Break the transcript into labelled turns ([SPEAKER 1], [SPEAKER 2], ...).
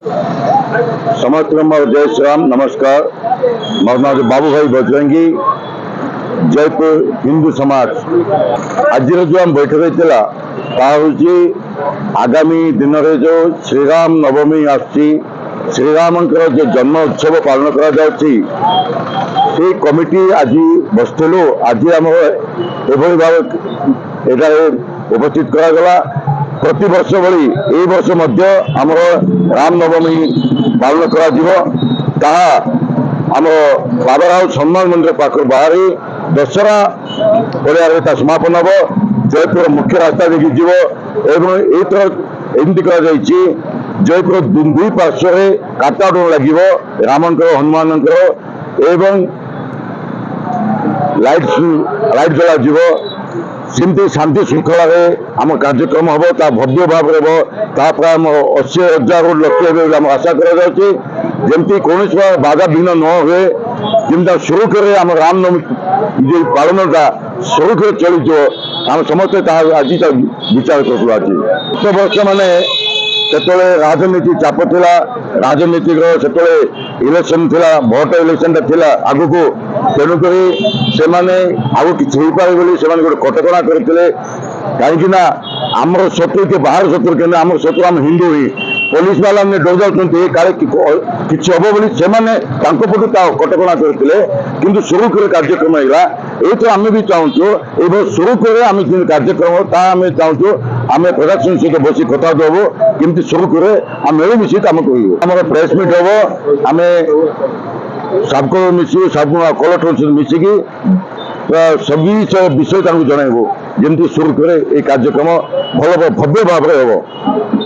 [SPEAKER 1] समस्त जय श्री राम। नमस्कार। मोर नाम बाबू भाई बजरंगी, जयपुर हिंदू समाज। आज जो आम बैठक होता आगामी दिन में जो श्रीराम नवमी आसी श्रीराम जो जन्म उत्सव पालन करा कमिटी आज बसलु। आज आम एभली भाव उपस्थित करागला। प्रति वर्ष भली ए वर्ष मध्य आमर राम नवमी पालन करा आम बाबराव सम्मान मंदिर पाख बाहरी दशहरा पड़िया समापन हम। जयपुर मुख्य रास्ता देखिए जीव एवं एथर एमती जयपुर दुई पार्श्व काटाउट लगे रामंकर हनुमान एवं लाइट जला सेमती शांति श्रृंखला आम कार्यक्रम हम भव्य भाव प्राय 80,000 लक्ष आम आशा करमती कौन बाधा विघ्न न हुए जमी सुरुखुरे आम रामनवमी पालन सुरुखुरे चली आम समस्त आज विचार करूँ। आज वर्ष माने राजनीति चाप थिला, राजनीतिक से इलेक्शन थिला, भोट इलेक्शन थिला आगु को तेणुक से आगु किसी हो पारे बोली से गोटे कटका करते कहीं आमर शत्रु के बाहर शत्रु के आम शत्रु आम हिंदू ही पुलिस वाला ने डर जाते काले किसी हम बोली से पटू कटका करते किंतु सुरुखुरे कार्यक्रम होगा। ये तो आम भी चाहूँ ये सुरुखुरे आम कार्यक्रम आम चाहूँ आम प्रशासन सहित बस कथा देव केमती सुरुखुरे आम मिलमिशी कम कर प्रेस मीट हम आम सबको मिसी सब कलेक्टर सहित मिसिकी सभी विषय जनइबू जमी सुरुखुरे ये कार्यक्रम भल भव्य भाव हम।